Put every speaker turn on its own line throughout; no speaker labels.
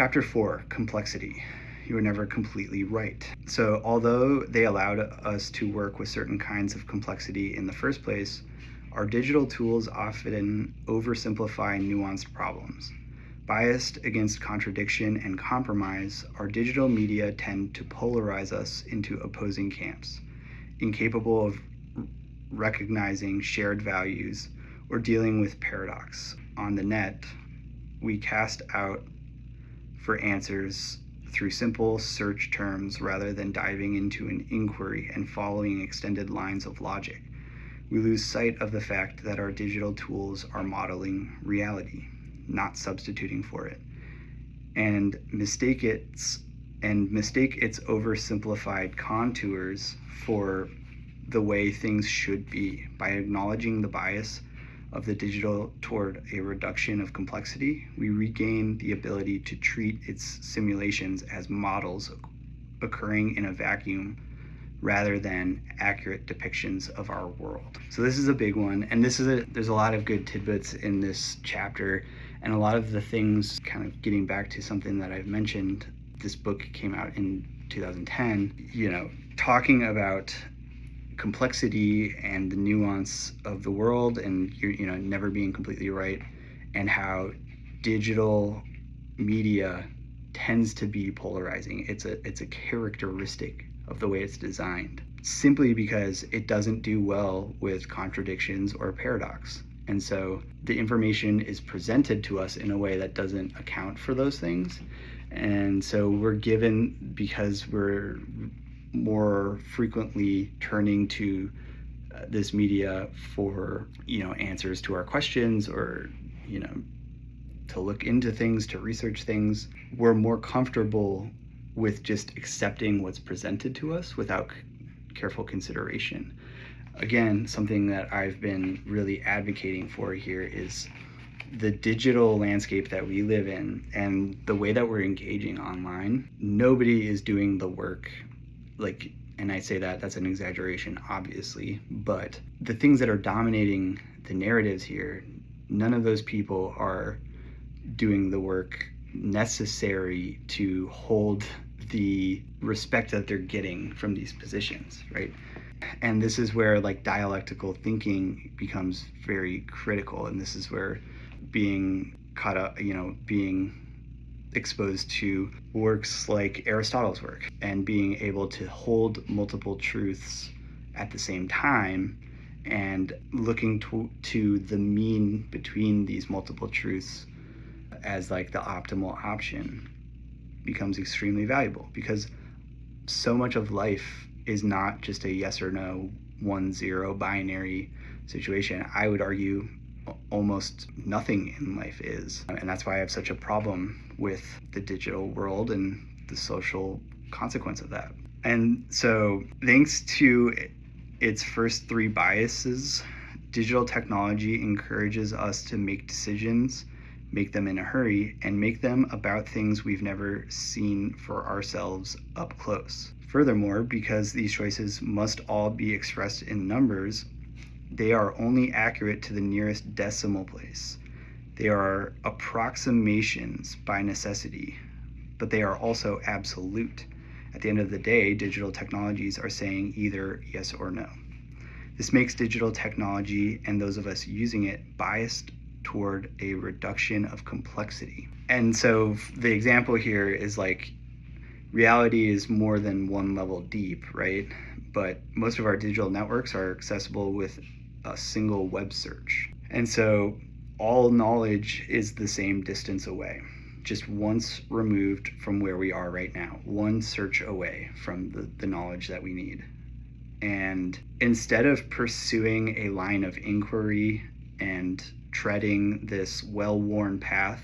Chapter 4, complexity. You are never completely right. So although they allowed us to work with certain kinds of complexity in the first place, our digital tools often oversimplify nuanced problems. Biased against contradiction and compromise, our digital media tend to polarize us into opposing camps, incapable of recognizing shared values or dealing with paradox. On the net, we cast out for answers through simple search terms rather than diving into an inquiry and following extended lines of logic. We lose sight of the fact that our digital tools are modeling reality, not substituting for it, and mistake its oversimplified contours for the way things should be. By acknowledging the bias of the digital toward a reduction of complexity, we regain the ability to treat its simulations as models occurring in a vacuum rather than accurate depictions of our world. So this is a big one, and there's a lot of good tidbits in this chapter, and a lot of the things, kind of getting back to something that I've mentioned, this book came out in 2010, talking about complexity and the nuance of the world, and never being completely right, and how digital media tends to be polarizing. It's a characteristic of the way it's designed, simply because it doesn't do well with contradictions or paradox. And so the information is presented to us in a way that doesn't account for those things. And so we're given, because we're more frequently turning to this media for answers to our questions, or to look into things, to research things, we're more comfortable with just accepting what's presented to us without careful consideration. Again, something that I've been really advocating for here is the digital landscape that we live in and the way that we're engaging online. Nobody is doing the work, and I say that's an exaggeration, obviously, but the things that are dominating the narratives here, none of those people are doing the work necessary to hold the respect that they're getting from these positions, right? And this is where dialectical thinking becomes very critical, and this is where being caught up, being exposed to works like Aristotle's work and being able to hold multiple truths at the same time and looking to the mean between these multiple truths as the optimal option becomes extremely valuable, because so much of life is not just a yes or no 1-0 binary situation. I would argue almost nothing in life is, and that's why I have such a problem with the digital world and the social consequence of that. And so, thanks to its first 3 biases, digital technology encourages us to make decisions, make them in a hurry, and make them about things we've never seen for ourselves up close. Furthermore, because these choices must all be expressed in numbers, they are only accurate to the nearest decimal place. They are approximations by necessity, but they are also absolute. At the end of the day, digital technologies are saying either yes or no. This makes digital technology and those of us using it biased toward a reduction of complexity. And so the example here is reality is more than one level deep, right? But most of our digital networks are accessible with a single web search. And so all knowledge is the same distance away, just once removed from where we are right now, one search away from the knowledge that we need. And instead of pursuing a line of inquiry and treading this well-worn path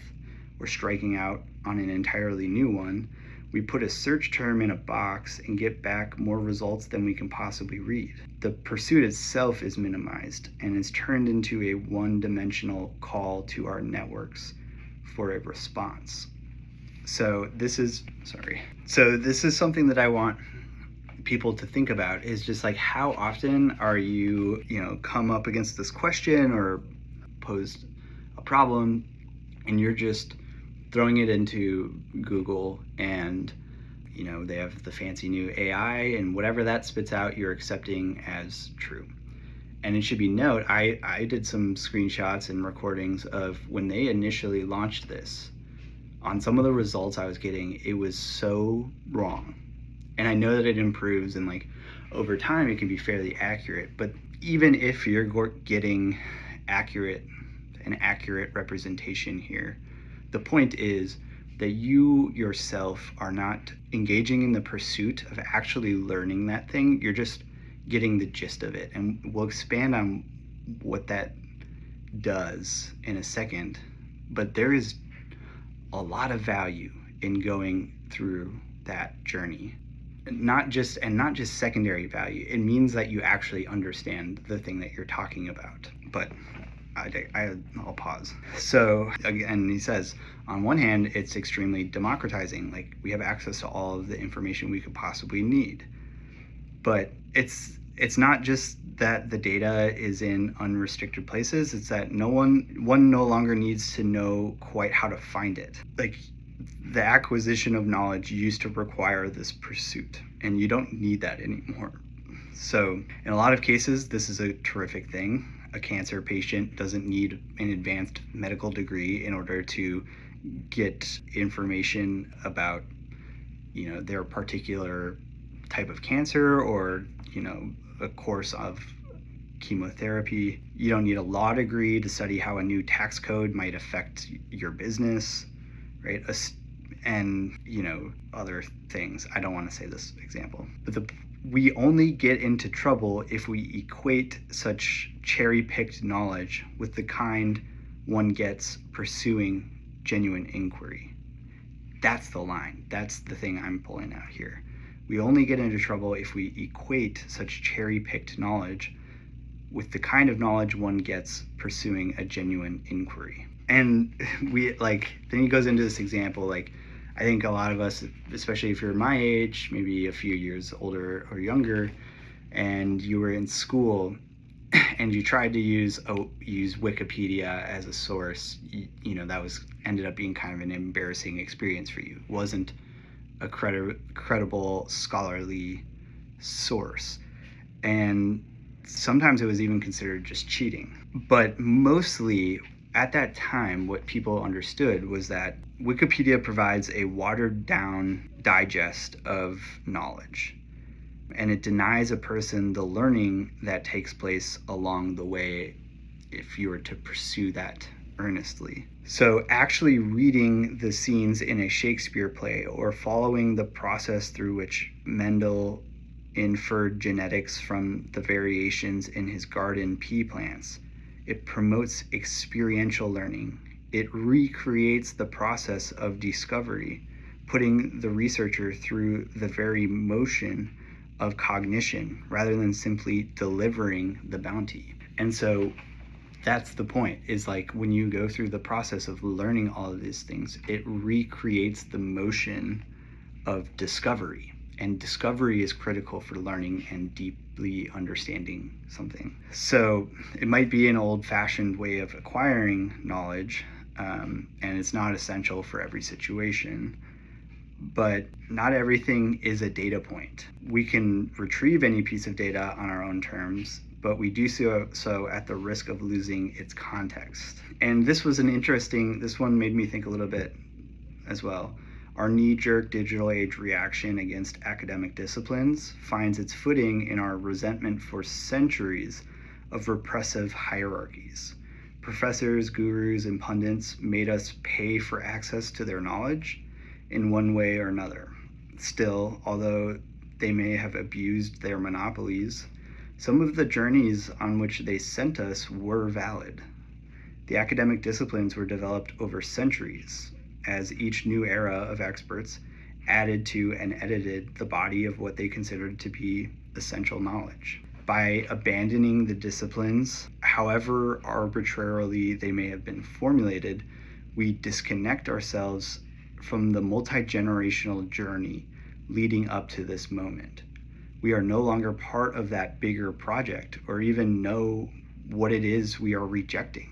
or striking out on an entirely new one, we put a search term in a box and get back more results than we can possibly read. The pursuit itself is minimized and is turned into a one-dimensional call to our networks for a response. So this is something that I want people to think about, is just how often are you come up against this question or posed a problem, and you're just throwing it into Google, and they have the fancy new AI, and whatever that spits out, you're accepting as true. And it should be noted, I did some screenshots and recordings of when they initially launched this. On some of the results I was getting, it was so wrong. And I know that it improves, and like over time it can be fairly accurate, but even if you're getting an accurate representation here, the point is that you yourself are not engaging in the pursuit of actually learning that thing. You're just getting the gist of it. And we'll expand on what that does in a second. But there is a lot of value in going through that journey. Not just secondary value. It means that you actually understand the thing that you're talking about. But I'll pause. So again, he says, on one hand, it's extremely democratizing. Like, we have access to all of the information we could possibly need. But it's not just that the data is in unrestricted places. It's that one no longer needs to know quite how to find it. Like, the acquisition of knowledge used to require this pursuit, and you don't need that anymore. So in a lot of cases, this is a terrific thing. A cancer patient doesn't need an advanced medical degree in order to get information about, their particular type of cancer, or, a course of chemotherapy. You don't need a law degree to study how a new tax code might affect your business, right? And, other things. I don't want to say this example, but we only get into trouble if we equate such cherry-picked knowledge with the kind one gets pursuing genuine inquiry. That's the line. That's the thing I'm pulling out here. We only get into trouble if we equate such cherry-picked knowledge with the kind of knowledge one gets pursuing a genuine inquiry. And then he goes into this example, I think a lot of us, especially if you're my age, maybe a few years older or younger, and you were in school and you tried to use Wikipedia as a source, that ended up being kind of an embarrassing experience for you. It wasn't a credible scholarly source. And sometimes it was even considered just cheating. But mostly at that time, what people understood was that Wikipedia provides a watered down digest of knowledge, and it denies a person the learning that takes place along the way if you were to pursue that earnestly. So actually reading the scenes in a Shakespeare play, or following the process through which Mendel inferred genetics from the variations in his garden pea plants, it promotes experiential learning. It recreates the process of discovery, putting the researcher through the very motion of cognition rather than simply delivering the bounty. And so that's the point, is when you go through the process of learning all of these things, it recreates the motion of discovery. And discovery is critical for learning and deeply understanding something. So it might be an old-fashioned way of acquiring knowledge, and it's not essential for every situation. But not everything is a data point. We can retrieve any piece of data on our own terms, but we do so at the risk of losing its context. And this one made me think a little bit as well. Our knee-jerk digital age reaction against academic disciplines finds its footing in our resentment for centuries of repressive hierarchies. Professors, gurus, and pundits made us pay for access to their knowledge in one way or another. Still, although they may have abused their monopolies, some of the journeys on which they sent us were valid. The academic disciplines were developed over centuries, as each new era of experts added to and edited the body of what they considered to be essential knowledge. By abandoning the disciplines, however arbitrarily they may have been formulated, we disconnect ourselves from the multi-generational journey leading up to this moment. We are no longer part of that bigger project, or even know what it is we are rejecting.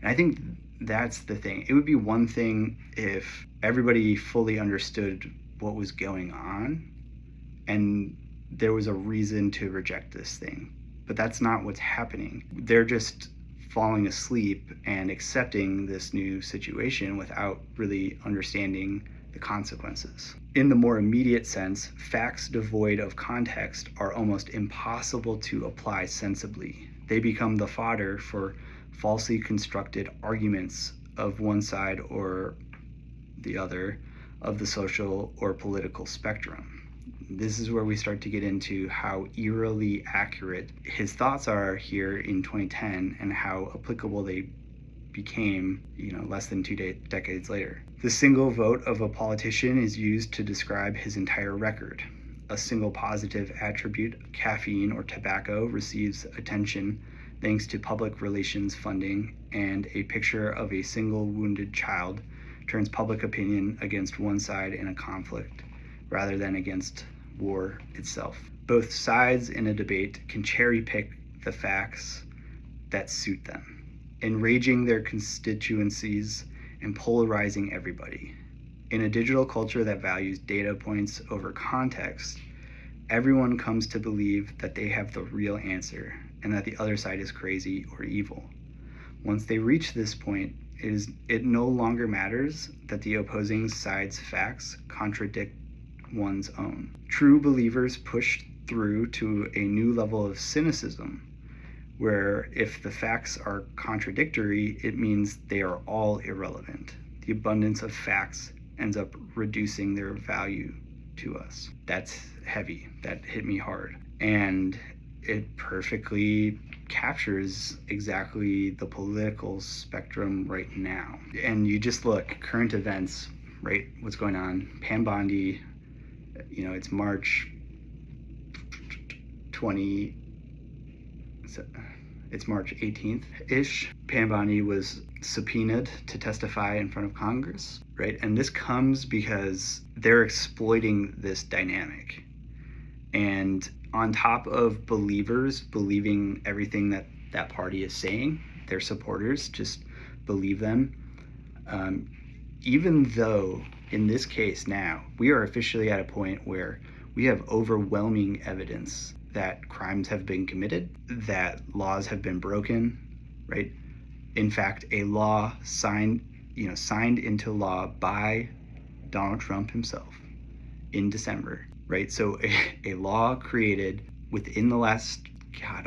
And I think that's the thing. It would be one thing if everybody fully understood what was going on and there was a reason to reject this thing. But that's not what's happening. They're just falling asleep and accepting this new situation without really understanding the consequences. In the more immediate sense, facts devoid of context are almost impossible to apply sensibly. They become the fodder for falsely constructed arguments of one side or the other of the social or political spectrum. This is where we start to get into how eerily accurate his thoughts are here in 2010 and how applicable they became, less than 2 decades later. The single vote of a politician is used to describe his entire record. A single positive attribute, caffeine or tobacco, receives attention thanks to public relations funding, and a picture of a single wounded child turns public opinion against one side in a conflict rather than against war itself. Both sides in a debate can cherry pick the facts that suit them, enraging their constituencies and polarizing everybody. In a digital culture that values data points over context, everyone comes to believe that they have the real answer and that the other side is crazy or evil. Once they reach this point, it no longer matters that the opposing side's facts contradict one's own. True believers push through to a new level of cynicism, where if the facts are contradictory, it means they are all irrelevant. The abundance of facts ends up reducing their value to us. That's heavy. That hit me hard. And it perfectly captures exactly the political spectrum right now. And you just look, current events, right? What's going on? Pam Bondi, it's March 20, it's March 18th-ish. Pam Bondi was subpoenaed to testify in front of Congress, right? And this comes because they're exploiting this dynamic. And on top of believers believing everything that party is saying, their supporters just believe them, even though in this case now, we are officially at a point where we have overwhelming evidence that crimes have been committed, that laws have been broken, right? In fact, a law signed into law by Donald Trump himself in December, right? So a law created within the last,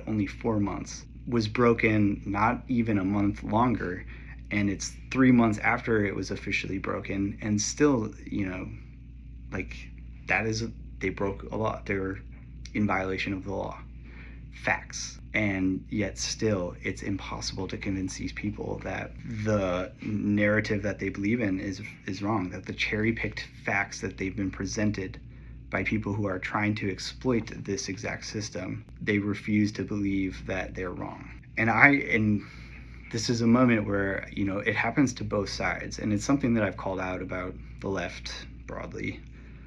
only 4 months was broken not even a month longer, and it's 3 months after it was officially broken, and still, they broke a law. They were in violation of the law. Facts. And yet still, it's impossible to convince these people that the narrative that they believe in is wrong, that the cherry-picked facts that they've been presented by people who are trying to exploit this exact system, they refuse to believe that they're wrong. And this is a moment where, it happens to both sides, and it's something that I've called out about the left broadly,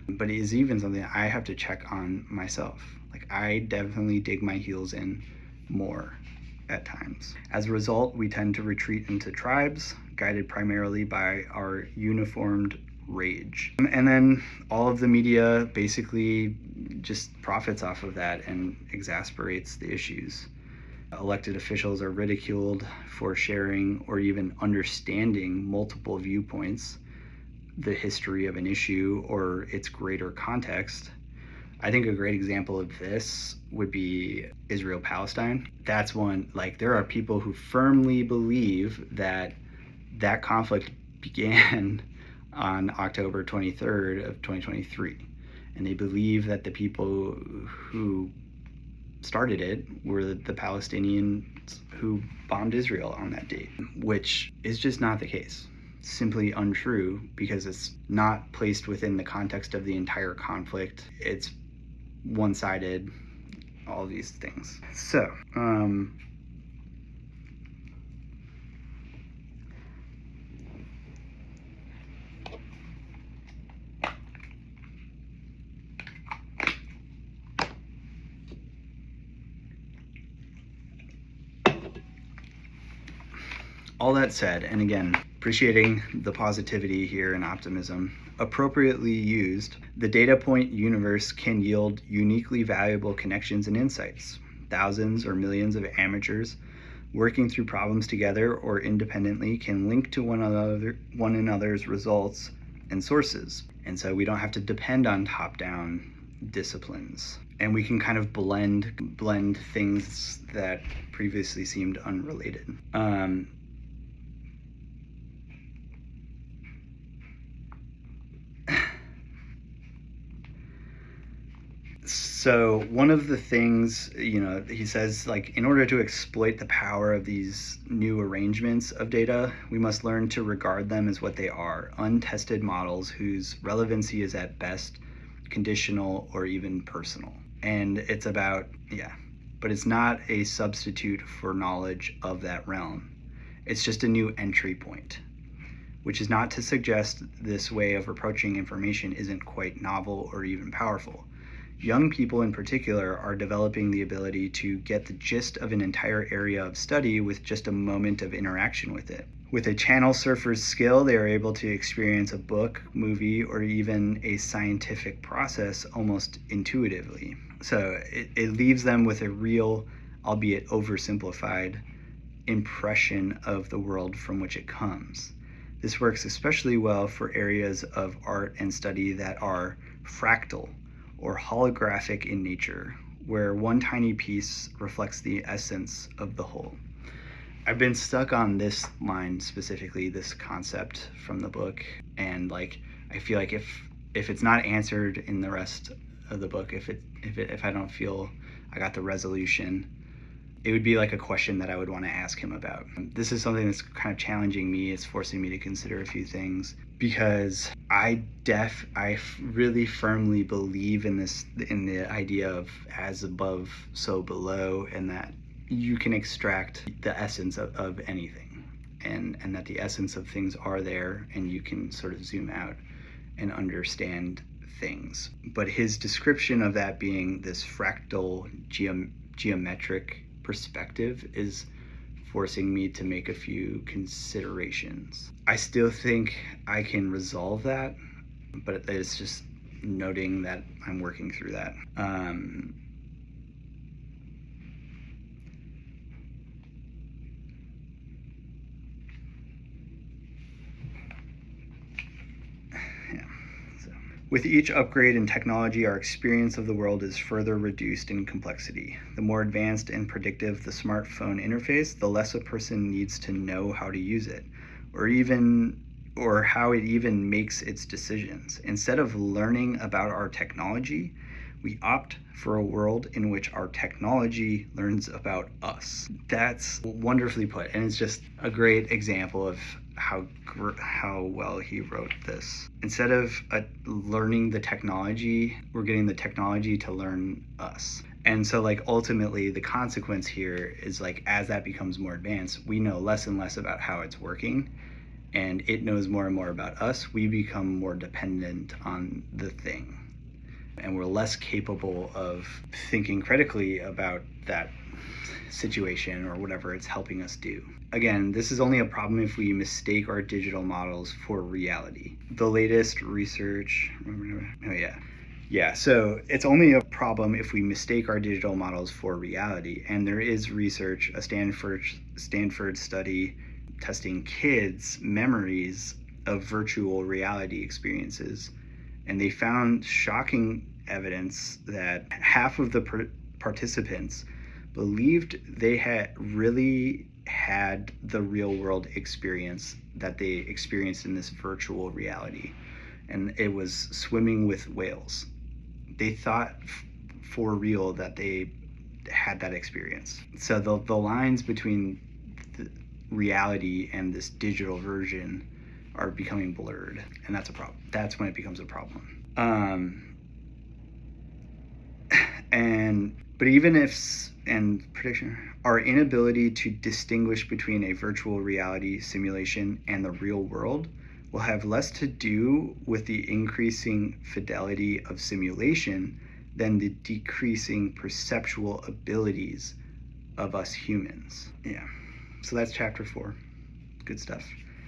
but it is even something I have to check on myself. Like, I definitely dig my heels in more at times. As a result, we tend to retreat into tribes, guided primarily by our uniformed rage. And then all of the media basically just profits off of that and exasperates the issues. Elected officials are ridiculed for sharing or even understanding multiple viewpoints, the history of an issue, or its greater context. I think a great example of this would be Israel-Palestine. That's one, there are people who firmly believe that conflict began on October 23rd of 2023. And they believe that the people who started it were the Palestinians who bombed Israel on that date, which is just not the case. Simply untrue, because it's not placed within the context of the entire conflict. It's one-sided, all these things. So, all that said, and again, appreciating the positivity here and optimism, appropriately used, the data point universe can yield uniquely valuable connections and insights. Thousands or millions of amateurs working through problems together or independently can link to one another's results and sources. And so we don't have to depend on top-down disciplines. And we can kind of blend things that previously seemed unrelated. So one of the things, he says, like, in order to exploit the power of these new arrangements of data, we must learn to regard them as what they are, untested models whose relevancy is at best conditional or even personal. And it's about, but it's not a substitute for knowledge of that realm. It's just a new entry point, which is not to suggest this way of approaching information isn't quite novel or even powerful. Young people in particular are developing the ability to get the gist of an entire area of study with just a moment of interaction with it. With a channel surfer's skill, they are able to experience a book, movie, or even a scientific process almost intuitively. So it leaves them with a real, albeit oversimplified, impression of the world from which it comes. This works especially well for areas of art and study that are fractal or holographic in nature, where one tiny piece reflects the essence of the whole. I've been stuck on this line specifically, this concept from the book, and like I feel like if it's not answered in the rest of the book, if I don't feel I got the resolution, it would be like a question that I would want to ask him about. This is something that's kind of challenging me. It's forcing me to consider a few things, because I really firmly believe in the idea of as above, so below, and that you can extract the essence of anything, and that the essence of things are there, and you can sort of zoom out and understand things. But his description of that being this fractal geometric perspective is forcing me to make a few considerations. I still think I can resolve that, but it's just noting that I'm working through that. With each upgrade in technology, our experience of the world is further reduced in complexity. The more advanced and predictive the smartphone interface, the less a person needs to know how to use it, or how it even makes its decisions. Instead of learning about our technology, we opt for a world in which our technology learns about us. That's wonderfully put, and it's just a great example of how well he wrote this. Instead of learning the technology, we're getting the technology to learn us. And so like ultimately the consequence here is like, as that becomes more advanced, we know less and less about how it's working, and it knows more and more about us. We become more dependent on the thing, and we're less capable of thinking critically about that situation or whatever it's helping us do. Again, this is only a problem if we mistake our digital models for reality. The latest research, so it's only a problem if we mistake our digital models for reality. And there is research, a Stanford study testing kids' memories of virtual reality experiences. And they found shocking evidence that half of the participants believed they had really had the real world experience that they experienced in this virtual reality. And it was swimming with whales. They thought for real that they had that experience. So the lines between the reality and this digital version are becoming blurred, and that's a problem. That's when it becomes a problem. But even if, and prediction, our inability to distinguish between a virtual reality simulation and the real world will have less to do with the increasing fidelity of simulation than the decreasing perceptual abilities of us humans. So that's chapter 4. Good stuff.